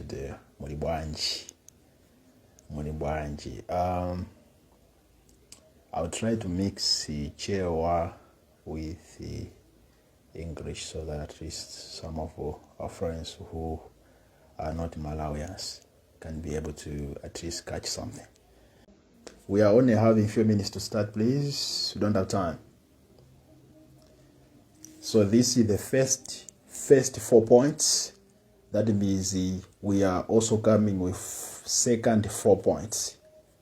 today. Mulibwanji. I'll try to mix the Chewa with the English so that at least some of our friends who are not Malawians can be able to at least catch something. We are only having a few minutes to start, please. We don't have time. So this is the first 4 points. That means we are also coming with second 4 points.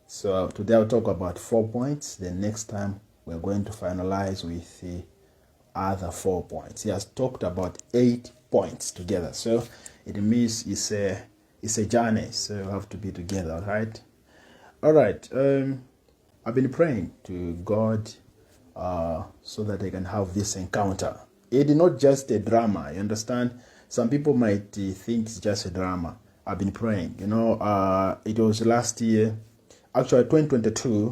So today I'll talk about 4 points. The next time we're going to finalize with the other 4 points. He has talked about 8 points together. So it means it's a journey. So you have to be together, all right? All right. I've been praying to God so that I can have this encounter. It is not just a drama, you understand? Some people might think it's just a drama. I've been praying. It was last year, actually 2022,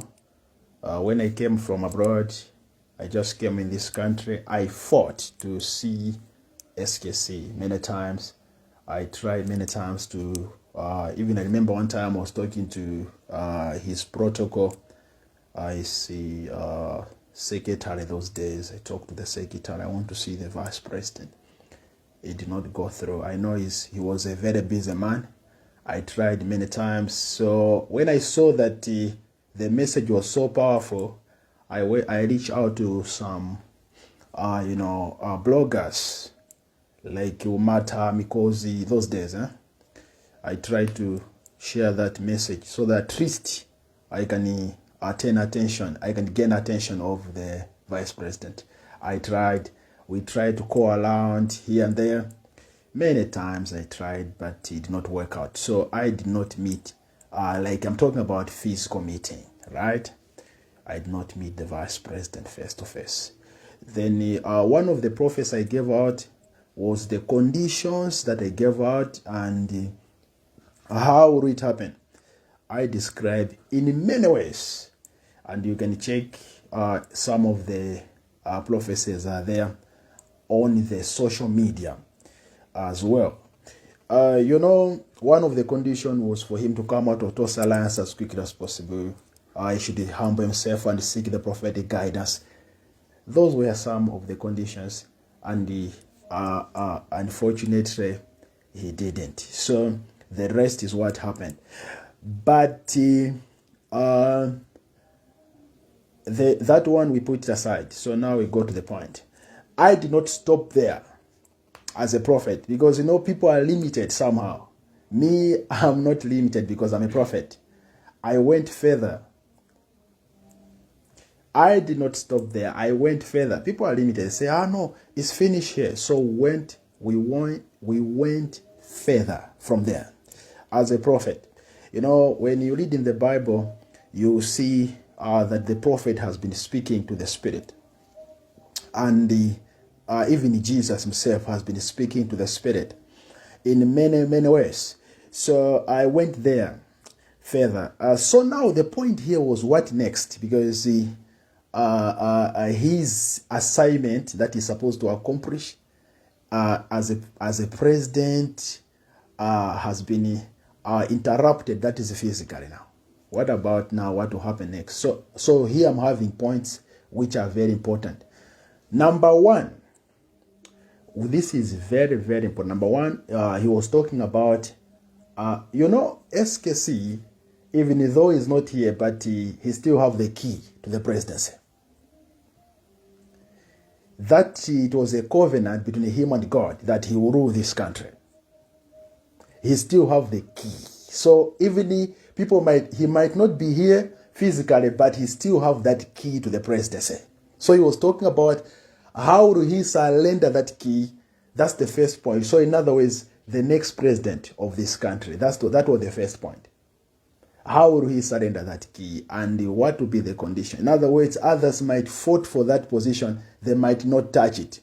when I came from abroad. I just came in this country. I fought to see SKC many times. I tried many times to, even I remember one time I was talking to his protocol, his secretary those days. I talked to the secretary. I want to see the vice president. It did not go through. I know he was a very busy man. I tried many times. So when I saw that the message was so powerful, I reached out to some, bloggers like Umata, Mikosi, those days. I tried to share that message so that at least I can gain attention of the vice president. We tried to call around here and there. Many times I tried, but it did not work out. So I did not meet, I'm talking about physical meeting, right? I did not meet the vice president face to face. Then one of the prophets I gave out was the conditions that I gave out and how would it happen. I described in many ways, and you can check some of the prophecies are there on the social media as well. One of the conditions was for him to come out of Toss Alliance as quickly as possible. He should humble himself and seek the prophetic guidance. Those were some of the conditions, and unfortunately, he didn't. So the rest is what happened. But that one we put aside. So now we go to the point. I did not stop there as a prophet because, people are limited somehow. Me, I'm not limited because I'm a prophet. I went further. I did not stop there. I went further. People are limited. They say, no, it's finished here. So we went further from there as a prophet. When you read in the Bible, you see that the prophet has been speaking to the Spirit. And even Jesus himself has been speaking to the Spirit in many, many ways. So I went there further. So now the point here was what next? Because his assignment that he's supposed to accomplish as a president has been interrupted. That is physically now. What about now? What will happen next? So here I'm having points which are very important. Number one, this is very, very important. Number one, he was talking about, SKC, even though he's not here, but he still have the key to the presidency. That it was a covenant between him and God that he will rule this country. He still have the key. So even he might not be here physically, but he still have that key to the presidency. So he was talking about how will he surrender that key. That's the first point. So in other words, the next president of this country. That was the first point. How will he surrender that key and what will be the condition? In other words, others might vote for that position. They might not touch it.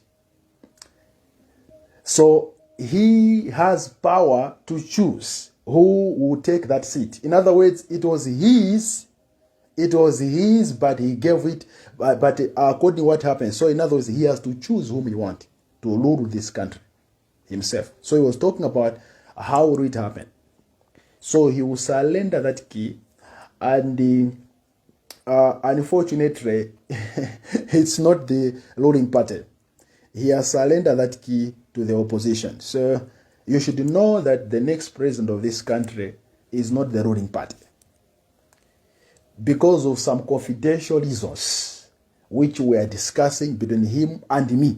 So he has power to choose who will take that seat. In other words, it was his, but he gave it, but according to what happened. So in other words, he has to choose whom he wants to rule this country himself. So he was talking about how will it happen. So he will surrender that key, and unfortunately, it's not the ruling party. He has surrendered that key to the opposition. So you should know that the next president of this country is not the ruling party, because of some confidential reasons which we are discussing between him and me.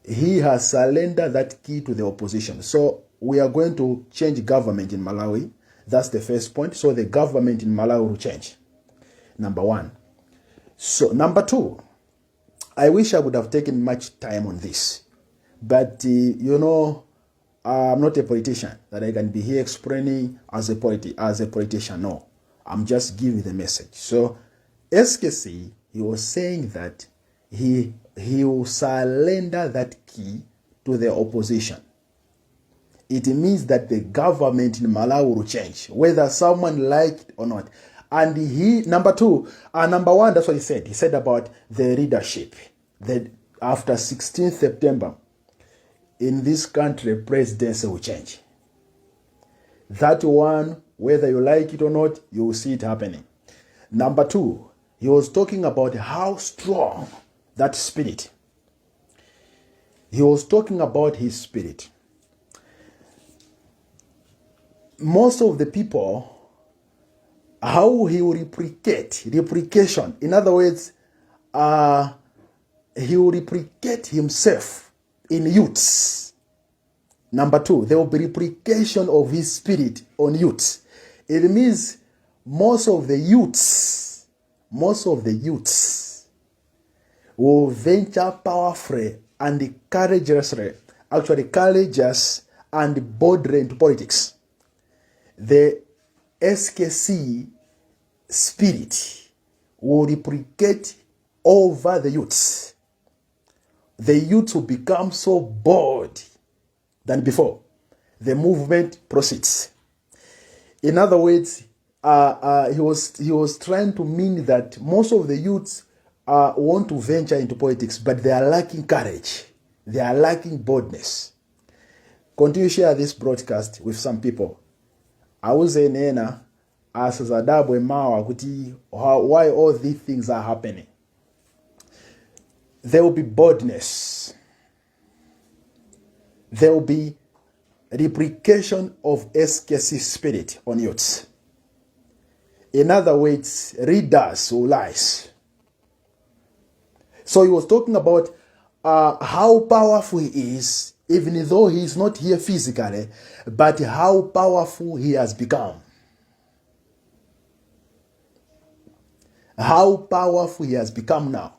He has surrendered that key to the opposition. So we are going to change government in Malawi. That's the first point. So the government in Malawi will change. Number one. So number two, I wish I would have taken much time on this, but I'm not a politician that I can be here explaining as a politician. No, I'm just giving the message. So SKC, he was saying that he will surrender that key to the opposition. It means that the government in Malawi will change, whether someone liked it or not. And number one, that's what he said. He said about the leadership, that after 16th September, in this country, presidency will change. That one, whether you like it or not, you will see it happening. Number two, he was talking about how strong that spirit. He was talking about his spirit. Most of the people, how he will replication. In other words, he will replicate himself in youths. Number two, there will be replication of his spirit on youths. It means most of the youths will venture powerfully and courageous and boldly into politics. The SKC spirit will replicate over the youths. The youths will become so bold than before. The movement proceeds. In other words, he was trying to mean that most of the youths want to venture into politics, but they are lacking courage. They are lacking boldness. Continue to share this broadcast with some people. Auze nena asazadabwe mawa kuti why all these things are happening. There will be boldness. There will be replication of SKC spirit on youths. In other words, readers will rise. So he was talking about how powerful he is, even though he is not here physically, but how powerful he has become. How powerful he has become now.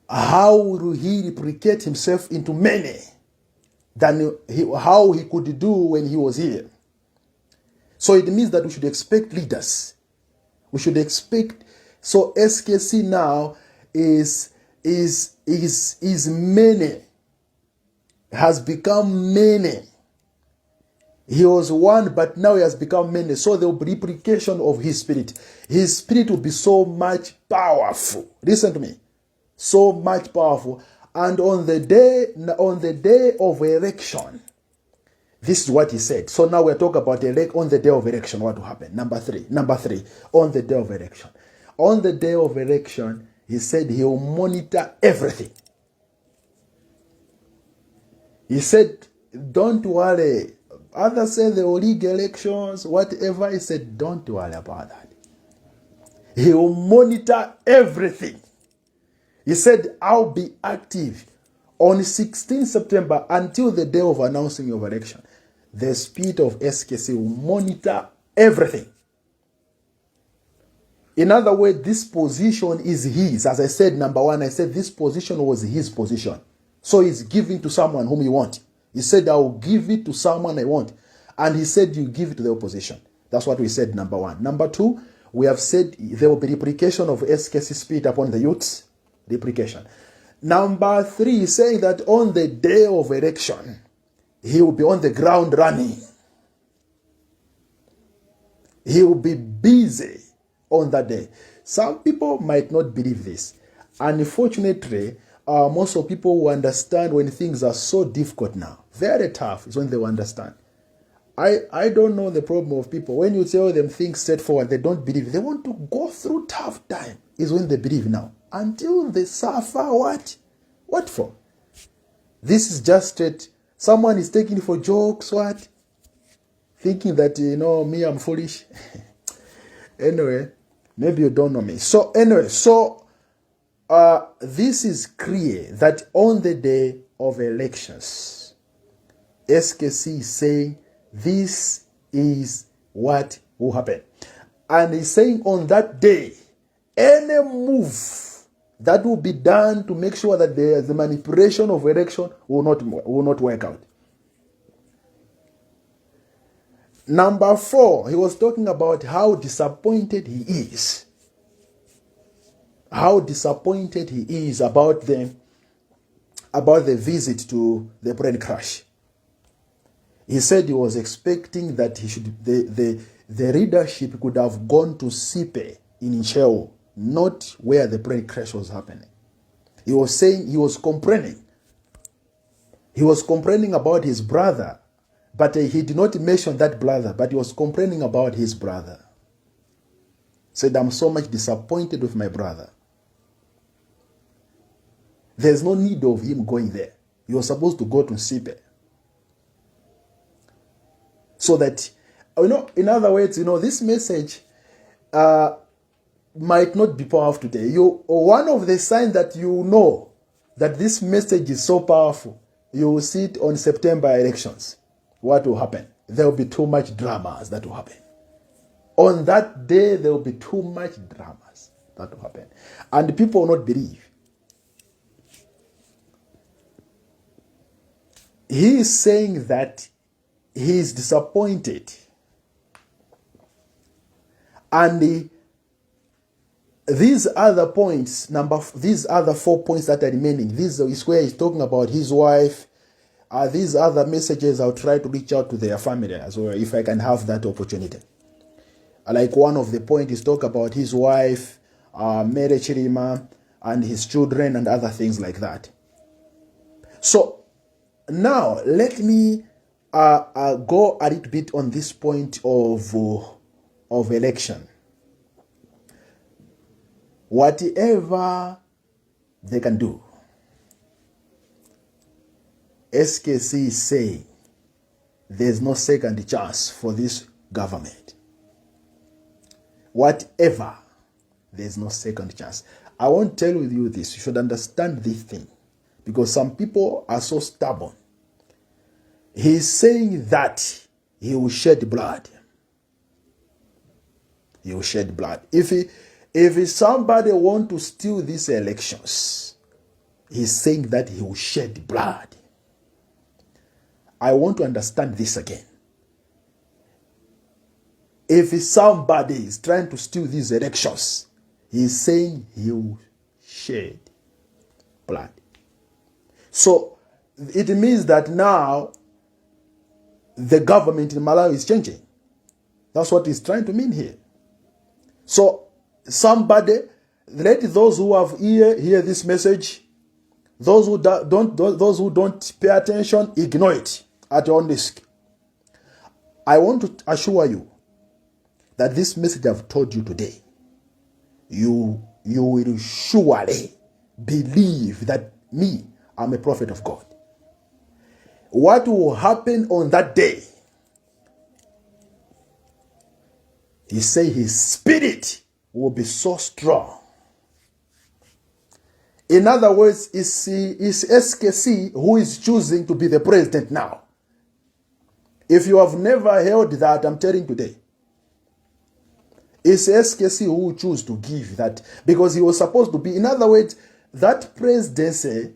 How will he replicate himself into many than how he could do when he was here? So it means that we should expect leaders. We should expect. So SKC now is many. Has become many. He was one, but now he has become many. So there will be replication of his spirit. His spirit will be so much powerful. Listen to me. So much powerful. And on the day of election, this is what he said. So now we're talking about on the day of election, what will happen? Number three, on the day of election. On the day of election, he said he will monitor everything. He said, don't worry. Others say they will rig elections, whatever. He said, don't worry about that. He will monitor everything. He said, I'll be active on 16 September until the day of announcing your election. The spirit of SKC will monitor everything. In other words, this position is his. As I said, number one, I said this position was his position. So he's giving to someone whom he wants. He said, I will give it to someone I want. And he said, you give it to the opposition. That's what we said, number one. Number two, we have said there will be replication of SKC spirit upon the youths. Replication. Number three, saying that on the day of election, he will be on the ground running. He will be busy on that day. Some people might not believe this. Unfortunately, most of people who understand when things are so difficult now, very tough, is when they will understand. I don't know the problem of people. When you tell them things straightforward, they don't believe. They want to go through tough time is when they believe now. Until they suffer what? What for? This is just straight. Someone is taking it for jokes, what? Thinking that, me, I'm foolish. Anyway, maybe you don't know me. So anyway, this is clear that on the day of elections, SKC is saying this is what will happen. And he's saying on that day, any move that will be done to make sure that the manipulation of election will not work out. Number 4, he was talking about how disappointed he is. How disappointed he is about the visit to the plane crash. He said he was expecting that the leadership could have gone to Sipe in Cheo, not where the plane crash was happening. He was saying he was complaining. He was complaining about his brother, but he did not mention that brother, but he was complaining about his brother. Said, I'm so much disappointed with my brother. There's no need of him going there. He was supposed to go to Sipe. So that, in other words, this message might not be powerful today. One of the signs that you know that this message is so powerful, you will see it on September elections. What will happen? There will be too much dramas that will happen. On that day, there will be too much dramas that will happen. And people will not believe. He is saying that he is disappointed. And these other points, these other 4 points that are remaining, this is where he's talking about his wife. These other messages, I'll try to reach out to their family as well, if I can have that opportunity. Like one of the points is talk about his wife, Mary Chilima, and his children, and other things like that. So now let me go a little bit on this point of election. Whatever they can do, SKC is saying there's no second chance for this government. Whatever, there's no second chance. I won't tell you this. You should understand this thing. Because some people are so stubborn. He's saying that he will shed blood. He will shed blood. If somebody want to steal these elections, he's saying that he will shed blood. I want to understand this again. If somebody is trying to steal these elections, he's saying he will shed blood. So it means that now the government in Malawi is changing. That's what he's trying to mean here. So somebody, let those who have hear this message. Those who don't pay attention, ignore it at your own risk. I want to assure you that this message I've told you today, you will surely believe that I'm a prophet of God. What will happen on that day? He said his spirit will be so strong. In other words, it's SKC who is choosing to be the president now. If you have never held that, I'm telling today. It's SKC who will choose to give that. Because he was supposed to be, in other words, that presidency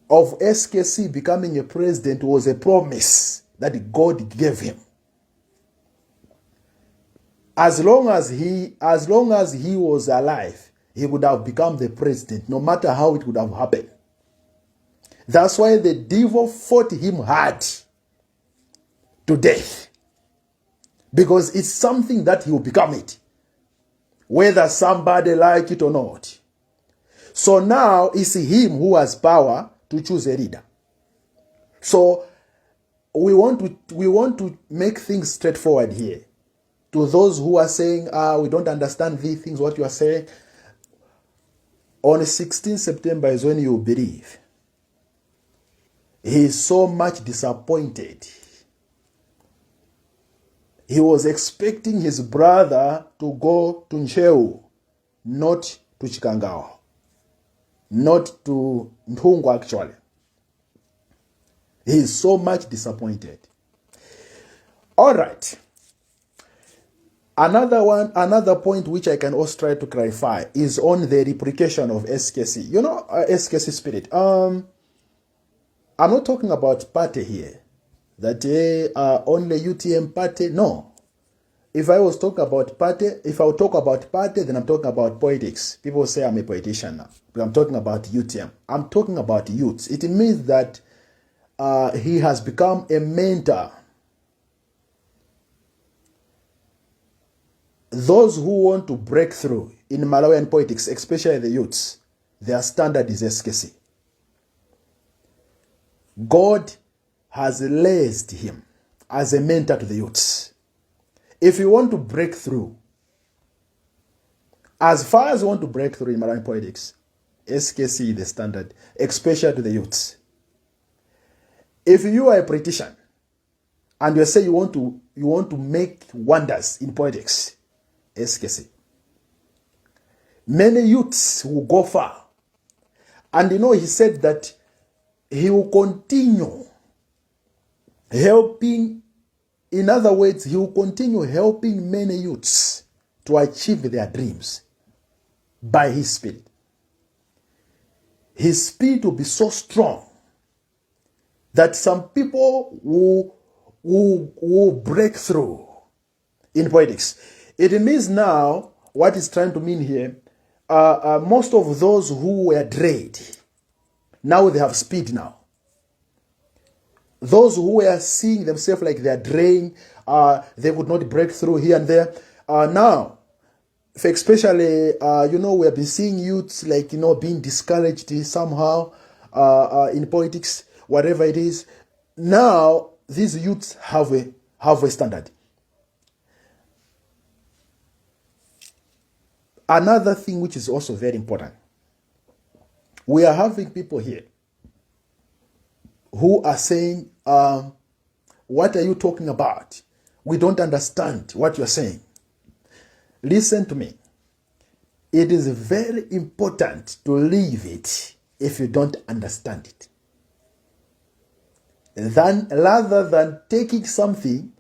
of SKC becoming a president was a promise that God gave him. As long as he was alive, he would have become the president, no matter how it would have happened. That's why the devil fought him hard to death. Because it's something that he will become it, whether somebody like it or not. So now it's him who has power to choose a leader. So we want to make things straightforward here. To those who are saying, we don't understand these things, what you are saying, on 16 September is when you believe. He is so much disappointed. He was expecting his brother to go to Ncheu, not to Chikangao, not to Mpungu actually. He is so much disappointed. All right. Another point which I can also try to clarify is on the replication of SKC. You know, SKC spirit. I'm not talking about party here. That only UTM party. No. If I was talking about party, if I would talk about party, then I'm talking about politics. People say I'm a politician now. But I'm talking about UTM. I'm talking about youths. It means that he has become a mentor. Those who want to break through in Malawian politics, especially the youths, their standard is SKC. God has raised him as a mentor to the youths. If you want to break through, as far as you want to break through in Malawian politics, SKC is the standard, especially to the youths. If you are a politician and you say you want to make wonders in politics, SKC. Many youths will go far. And you know, he said that he will continue helping. In other words, he will continue helping many youths to achieve their dreams by his spirit. His spirit will be so strong that some people will break through in politics. It means now, what it's trying to mean here, most of those who were delayed, now they have speed now. Those who were seeing themselves like they are drained, they would not break through here and there. Now, especially, we have been seeing youths like, being discouraged somehow in politics, whatever it is. Now, these youths have a standard. Another thing which is also very important, we are having people here who are saying, what are you talking about? We don't understand what you're saying. Listen to me. It is very important to leave it if you don't understand it. Rather than taking something,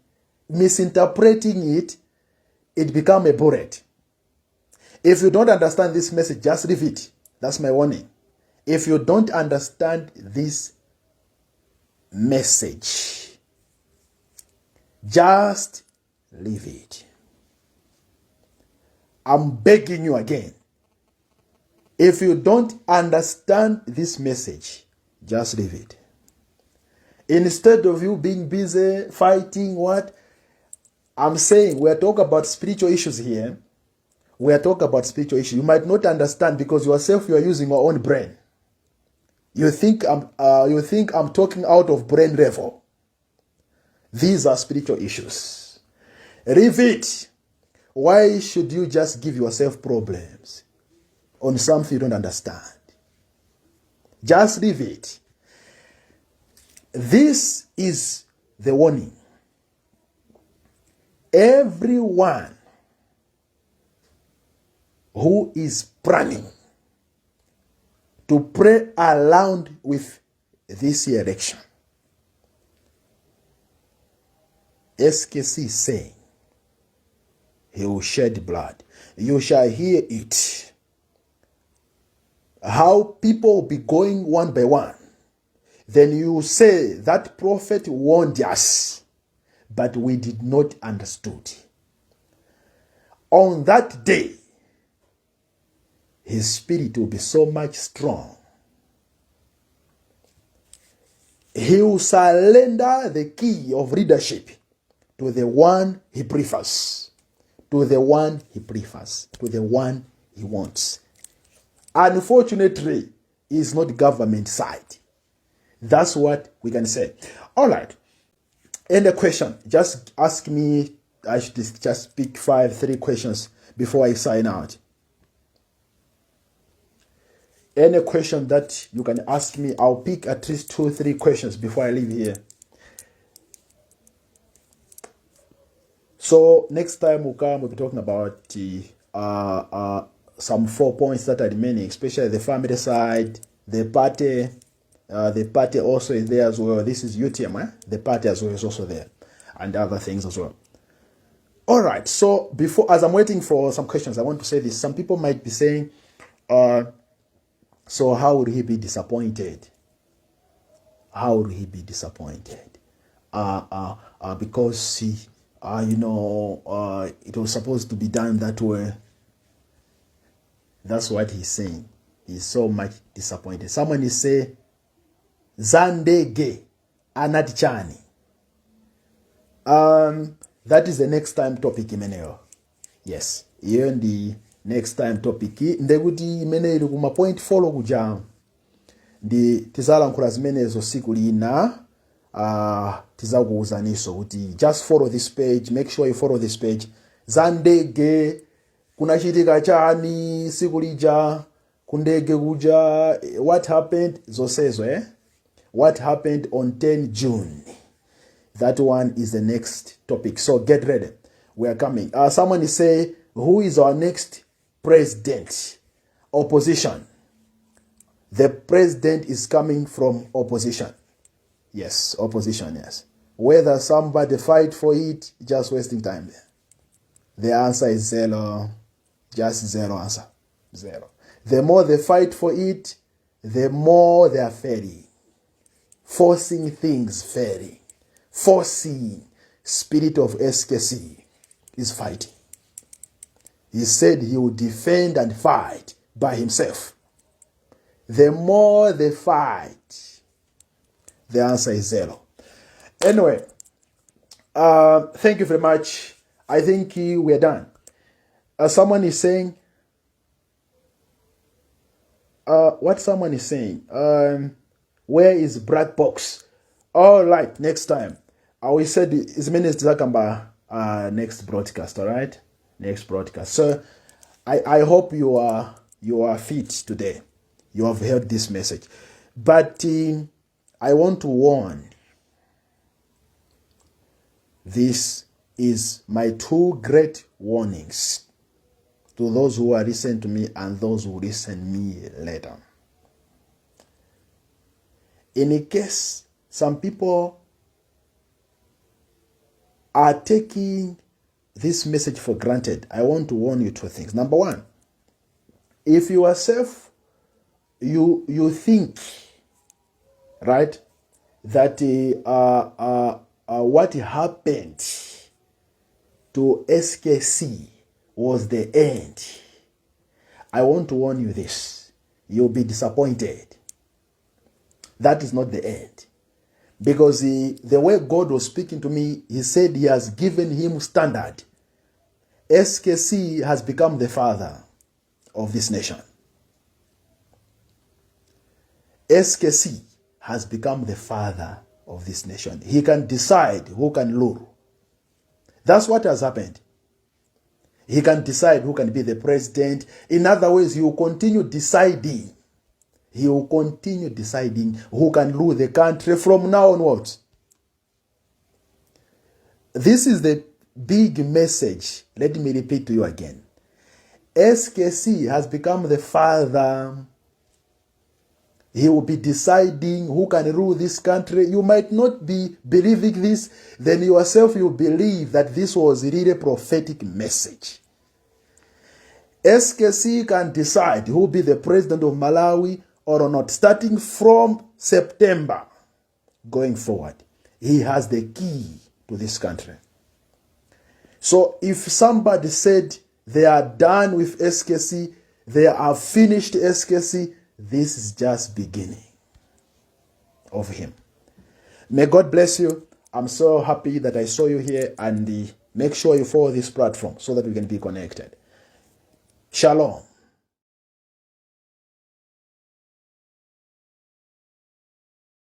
misinterpreting it, it becomes a bullet. If you don't understand this message, just leave it. That's my warning. If you don't understand this message, just leave it. I'm begging you again. If you don't understand this message, just leave it. Instead of you being busy fighting what? I'm saying we're talking about spiritual issues here. We are talking about spiritual issues. You might not understand because yourself you are using your own brain. You think I'm talking out of brain level. These are spiritual issues. Leave it. Why should you just give yourself problems on something you don't understand? Just leave it. This is the warning. Everyone who is planning to pray around with this election, SKC is saying he will shed blood. You shall hear it. How people will be going one by one. Then you say that prophet warned us, but we did not understood. On that day, his spirit will be so much strong. He will surrender the key of leadership to the one he prefers, to the one he prefers, to the one he wants. Unfortunately, it's not government side. That's what we can say. All right. Any question, just ask me. I should just pick 3 questions before I sign out. Any question that you can ask me, I'll pick at least 2 or 3 questions before I leave here. So next time we'll be talking about some 4 points that are remaining, especially the family side, the party. The party also is there as well. This is UTM, The party as well is also there, and other things as well. All right. So as I'm waiting for some questions, I want to say this. Some people might be saying, so how would he be disappointed? How would he be disappointed? Because he, it was supposed to be done that way. That's what he's saying. He's so much disappointed. Someone is saying, Zandege Anatichani. That is the next time topic imeneo. Yes. Here in the next time topic. Ndekuti imeneo kuma point follow kuja. Ndi tizala nkura zimene zo siku lina. Tizakuuzaniso kuti just follow this page. Make sure you follow this page. Zandege kunachitika chani siku lija kundege kuja. What happened? Zosezo What happened on 10 June? That one is the next topic. So get ready. We are coming. Someone is saying, who is our next president? Opposition. The president is coming from opposition. Yes, opposition, yes. Whether somebody fight for it, just wasting time there. The answer is 0. Just 0 answer. 0. The more they fight for it, the more they are failing. Forcing things failing. Forcing spirit of SKC is fighting. He said he would defend and fight by himself. The more they fight, the answer is 0. Anyway, thank you very much. I think we're done. Someone is saying, what someone is saying, where is black box? All right, next time. We said it's minutes Zakamba next broadcast, all right? Next broadcast. So I hope you are fit today. You have heard this message. But I want to warn. This is my 2 great warnings to those who are listening to me and those who listen me later. In a case, some people are taking this message for granted. I want to warn you 2 things. Number 1, if you yourself, you think, right, that what happened to SKC was the end, I want to warn you this. You'll be disappointed. That is not the end. Because the way God was speaking to me, he said he has given him standard. SKC has become the father of this nation. SKC has become the father of this nation. He can decide who can rule. That's what has happened. He can decide who can be the president. In other words, he will continue deciding. He will continue deciding who can rule the country from now onwards. This is the big message. Let me repeat to you again. SKC has become the father. He will be deciding who can rule this country. You might not be believing this. Then yourself you believe that this was really a prophetic message. SKC can decide who will be the president of Malawi or not, starting from September going forward. He has the key to this country. So if somebody said they are done with SKC, they have finished SKC, this is just beginning of him. May God bless you. I'm so happy that I saw you here, and make sure you follow this platform so that we can be connected. Shalom.